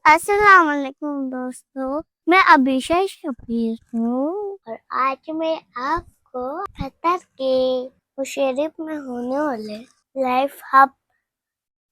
अस्सलाम वालेकुम दोस्तों, मैं अभिषेक शबीर हूँ और आज मैं आपको कतर के मुशर्रफ में होने वाले लाइफ हब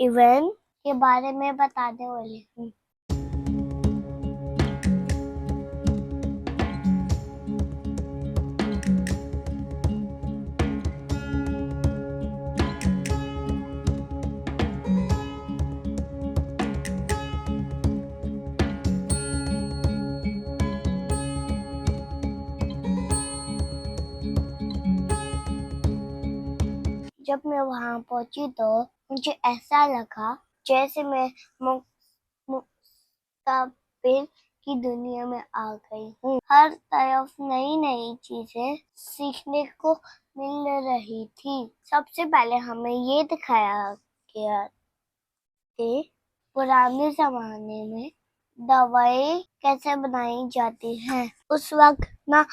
इवेंट के बारे में बताने वाली हूँ। जब मैं वहाँ पहुंची तो मुझे ऐसा लगा जैसे मैं मुस्तकबिल की दुनिया में आ गई हूँ। हर तरफ नई नई चीजें सीखने को मिल रही थी। सबसे पहले हमें ये दिखाया गया कि पुराने जमाने में दवाई कैसे बनाई जाती हैं। उस वक्त ना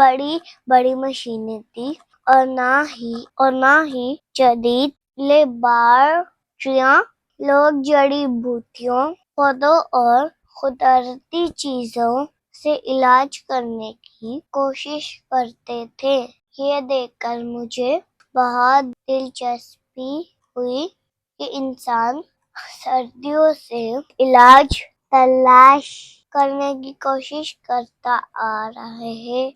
बड़ी बड़ी मशीनें थी और ना ही जदीद लेबॉरेटरियां। लोग जड़ी बूटियों, पौधों और कुदरती चीजों से इलाज करने की कोशिश करते थे। ये देखकर मुझे बहुत दिलचस्पी हुई कि इंसान सर्दियों से इलाज तलाश करने की कोशिश करता आ रहा है।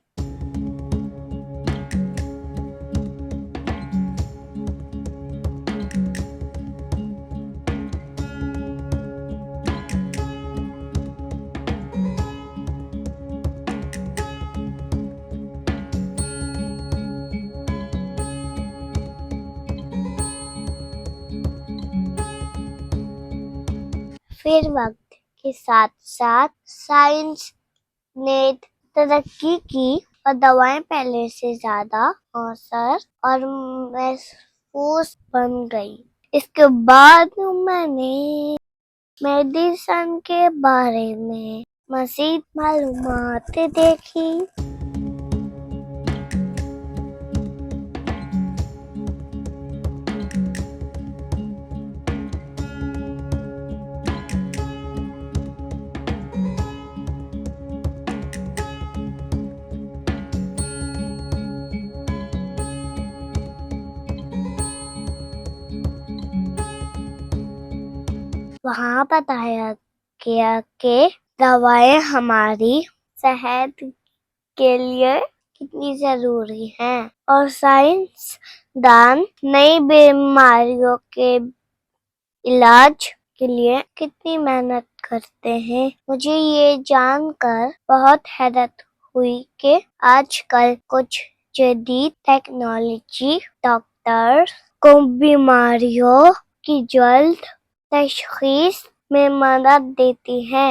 फिर वक्त के साथ साथ साइंस ने तरक्की की और दवाएं पहले से ज्यादा असर और महफूज बन गई। इसके बाद मैंने मेडिसिन के बारे में मज़ीद मालूमात देखी। वहाँ बताया गया कि दवाएं हमारी सेहत के लिए कितनी जरूरी हैं और साइंसदान नई बीमारियों के इलाज के लिए कितनी मेहनत करते हैं। मुझे ये जानकर बहुत हैरत हुई कि आजकल कुछ जदीद टेक्नोलॉजी डॉक्टर्स को बीमारियों की जल्द तशखीस में मदद देती है।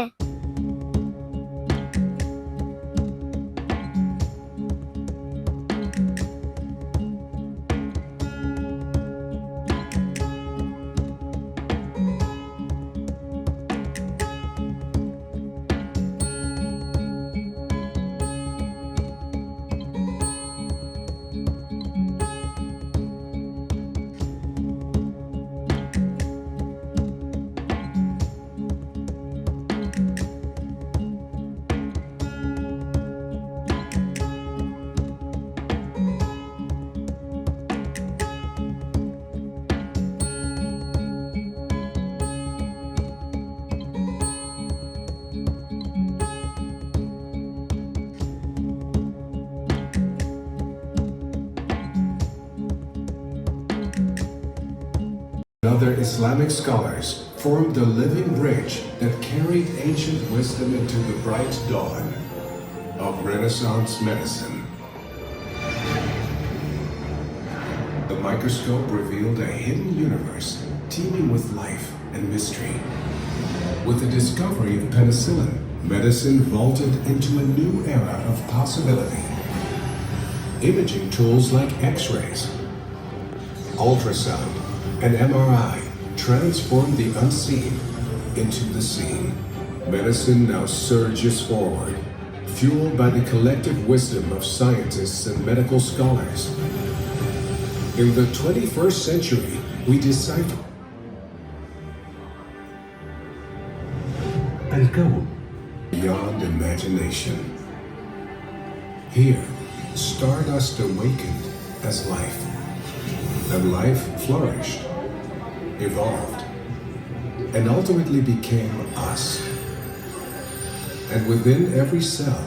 Other Islamic scholars formed the living bridge that carried ancient wisdom into the bright dawn of Renaissance medicine. The microscope revealed a hidden universe teeming with life and mystery. With the discovery of penicillin, medicine vaulted into a new era of possibility. Imaging tools like X-rays, ultrasound, and MRI transformed the unseen into the seen. Medicine now surges forward, fueled by the collective wisdom of scientists and medical scholars. In the 21st century, we decipher الكون. Beyond imagination. Here, stardust awakened as life, and life flourished, evolved, and ultimately became us. And within every cell,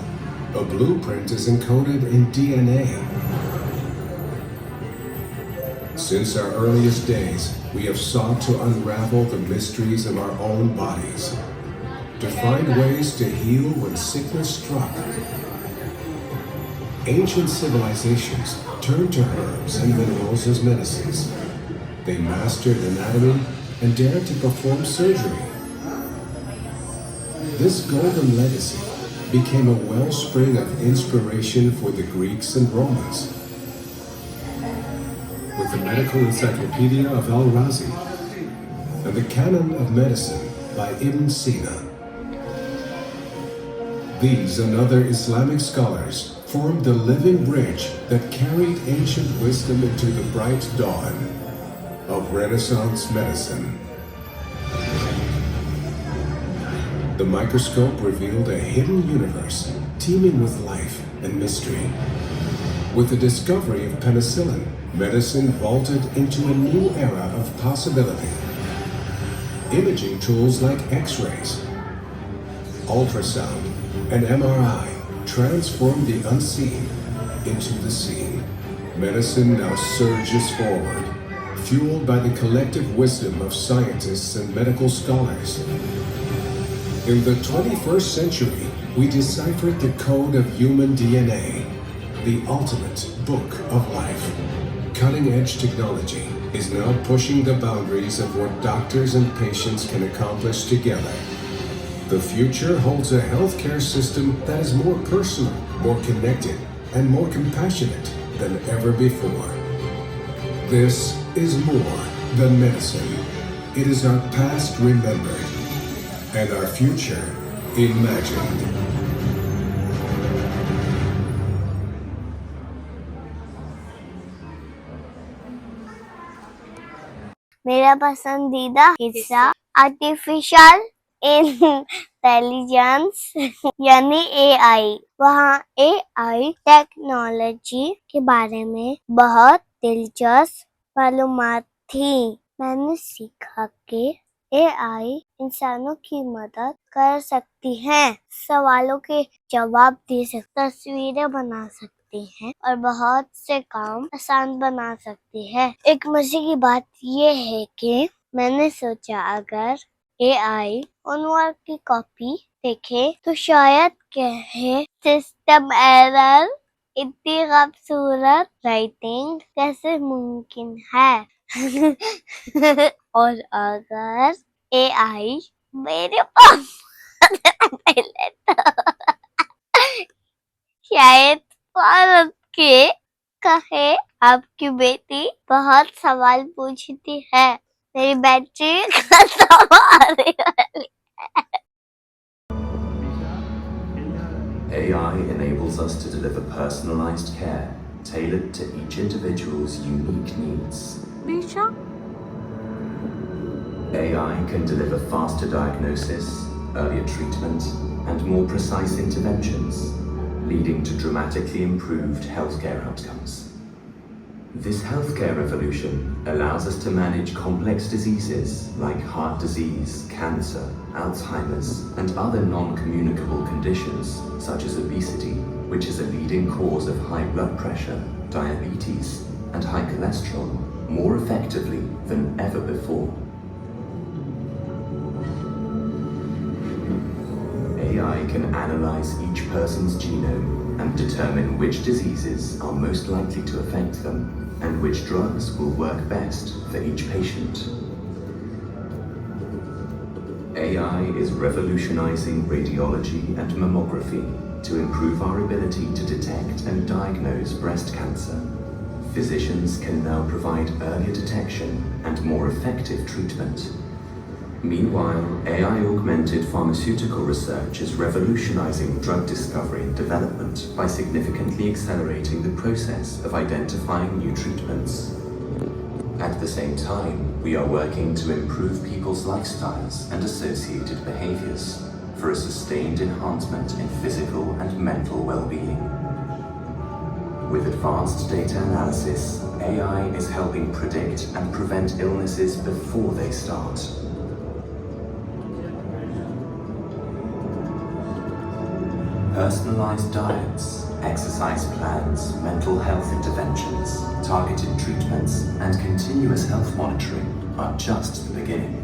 a blueprint is encoded in DNA. Since our earliest days, we have sought to unravel the mysteries of our own bodies, to find ways to heal when sickness struck. Ancient civilizations turned to herbs and minerals as medicines. They mastered anatomy and dared to perform surgery. This golden legacy became a wellspring of inspiration for the Greeks and Romans. With the Medical Encyclopedia of Al-Razi and the Canon of Medicine by Ibn Sina. These and other Islamic scholars formed the living bridge that carried ancient wisdom into the bright dawn of Renaissance medicine. The microscope revealed a hidden universe teeming with life and mystery. With the discovery of penicillin, medicine vaulted into a new era of possibility. Imaging tools like X-rays, ultrasound, and MRI transformed the unseen into the seen. Medicine now surges forward, fueled by the collective wisdom of scientists and medical scholars. In the 21st century, we deciphered the code of human DNA, the ultimate book of life. Cutting-edge technology is now pushing the boundaries of what doctors and patients can accomplish together. The future holds a healthcare system that is more personal, more connected, and more compassionate than ever before. This is more than medicine. It is our past remembered and our future imagined. मेरा पसंदीदा हिस्सा artificial intelligence यानी AI. वहाँ AI technology के बारे में बहुत दिलचस्प मालूमात थी। मैंने सीखा कि एआई इंसानों की मदद कर सकती है, सवालों के जवाब दे सकती, तस्वीरें बना सकती है और बहुत से काम आसान बना सकती है। एक मजे की बात ये है कि मैंने सोचा अगर एआई होमवर्क की कॉपी देखे तो शायद कहे सिस्टम एरर, इतनी खूबसूरत राइटिंग कैसे मुमकिन है। और अगर एआई मेरे पास पहले तो शायद भारत के कहे आपकी बेटी बहुत सवाल पूछती है, मेरी बैटरी खत्म आने वाली है। AI enables us to deliver personalized care tailored to each individual's unique needs. Bisha? AI can deliver faster diagnosis, earlier treatment, and more precise interventions, leading to dramatically improved healthcare outcomes. This healthcare revolution allows us to manage complex diseases like heart disease, cancer, Alzheimer's, and other non-communicable conditions such as obesity, which is a leading cause of high blood pressure, diabetes, and high cholesterol, more effectively than ever before. AI can analyze each person's genome and determine which diseases are most likely to affect them and which drugs will work best for each patient. AI is revolutionizing radiology and mammography to improve our ability to detect and diagnose breast cancer. Physicians can now provide earlier detection and more effective treatment. Meanwhile, AI-augmented pharmaceutical research is revolutionizing drug discovery and development by significantly accelerating the process of identifying new treatments. At the same time, we are working to improve people's lifestyles and associated behaviors. for a sustained enhancement in physical and mental well-being. With advanced data analysis, AI is helping predict and prevent illnesses before they start. Personalized diets, exercise plans, mental health interventions, targeted treatments, and continuous health monitoring are just the beginning.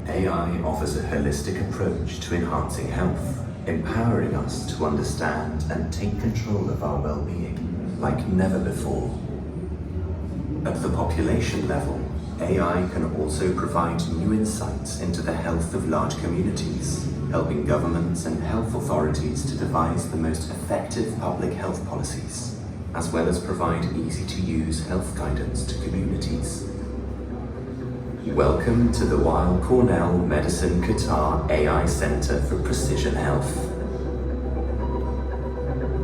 AI offers a holistic approach to enhancing health, empowering us to understand and take control of our well-being like never before. At the population level, AI can also provide new insights into the health of large communities, helping governments and health authorities to devise the most effective public health policies, as well as provide easy-to-use health guidance to communities. Welcome to the Weill Cornell Medicine Qatar AI Center for Precision Health.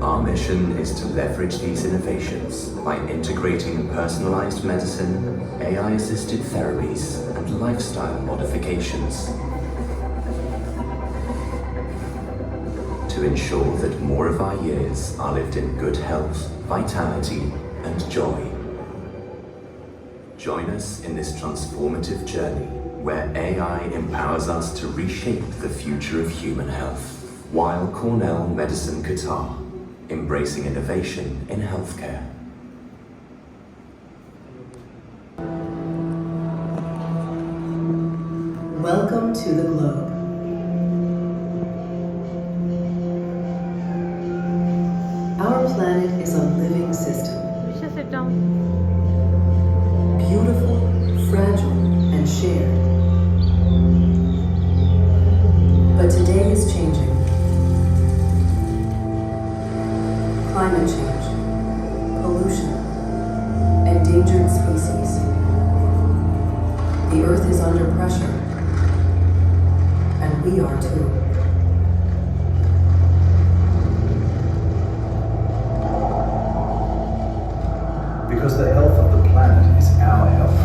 Our mission is to leverage these innovations by integrating personalized medicine, AI-assisted therapies, and lifestyle modifications to ensure that more of our years are lived in good health, vitality, and joy. Join us in this transformative journey where AI empowers us to reshape the future of human health. Weill Cornell Medicine Qatar, embracing innovation in healthcare. Welcome to the globe. Our planet is a living system. We should sit down. Beautiful, fragile, and shared. But today is changing. Climate change, pollution, endangered species. The Earth is under pressure, and we are too. Because the health of the planet is our health.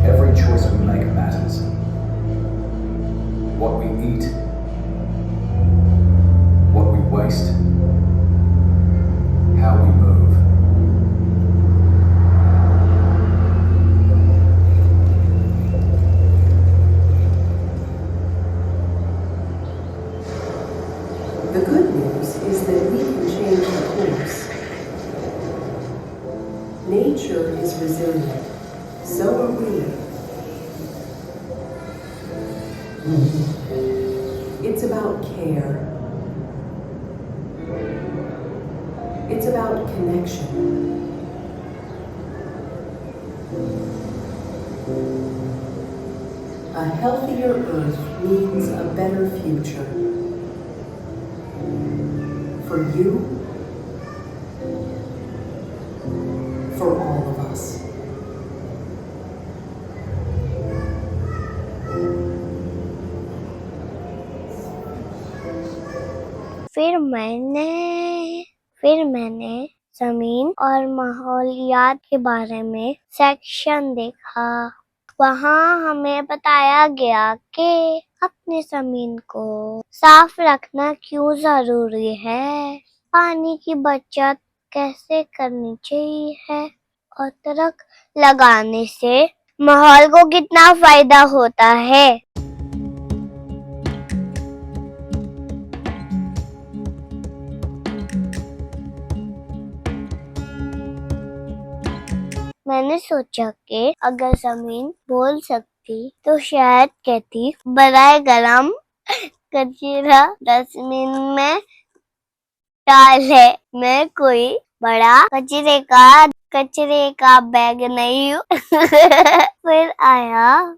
Every choice we make matters. What we eat, what we waste, how we move. The good news is that we can change the course. Nature is resilient, so are we. It's about care. It's about connection. A healthier Earth means a better future. For you, for all of us. फिर मैंने जमीन और माहौलियात के बारे में section देखा। वहाँ हमें बताया गया कि अपनी जमीन को साफ रखना क्यों जरूरी है, पानी की बचत कैसे करनी चाहिए और दरख्त लगाने से माहौल को कितना फायदा होता है। मैंने सोचा कि अगर जमीन बोल सकती तो शायद कहती बराए करम कचरा डस्टबिन में डाले। मैं कोई बड़ा कचरे का बैग नहीं हूँ। फिर आया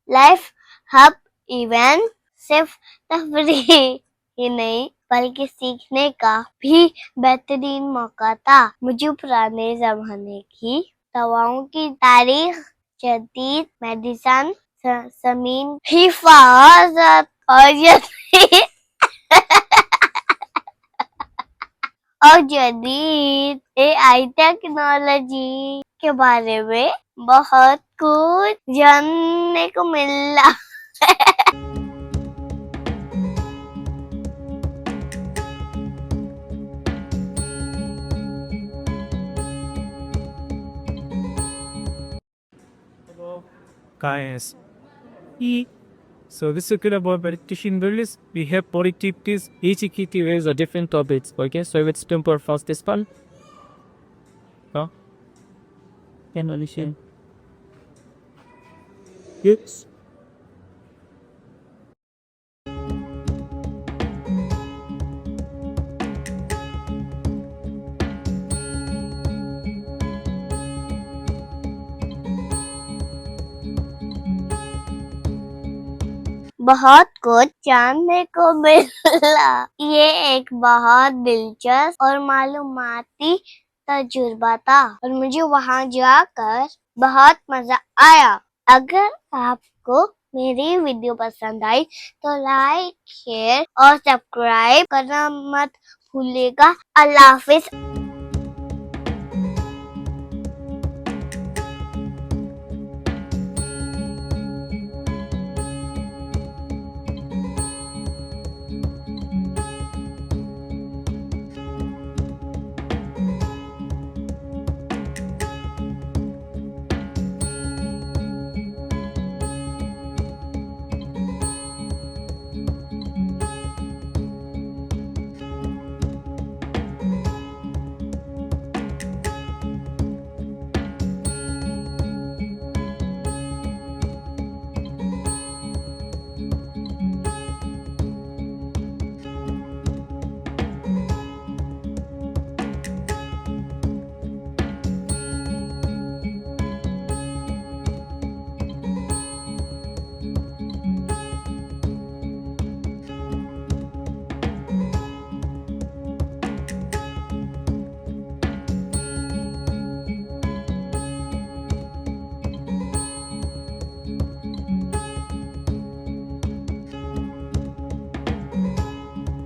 लाइफ हब इवेंट सिर्फ तफरीह ही नहीं बल्कि सीखने का भी बेहतरीन मौका था। मुझे पुराने जमाने की दवाओं की तारीख, जदीद मेडिसिन, जमीन हिफाजत और जदीद AI टेक्नोलॉजी के बारे में बहुत कुछ जानने को मिला। Guys, so this is good about meditation release. We have productivities. Each activity is a different topics. Okay, so it's temper first this one. No? Can only share. Yes. बहुत कुछ जानने को मिला। ये एक बहुत दिलचस्प और मालूमाती तजुर्बा था और मुझे वहां जाकर बहुत मजा आया। अगर आपको मेरी वीडियो पसंद आई तो लाइक, शेयर और सब्सक्राइब करना मत भूलिएगा। अल्लाह हाफिज।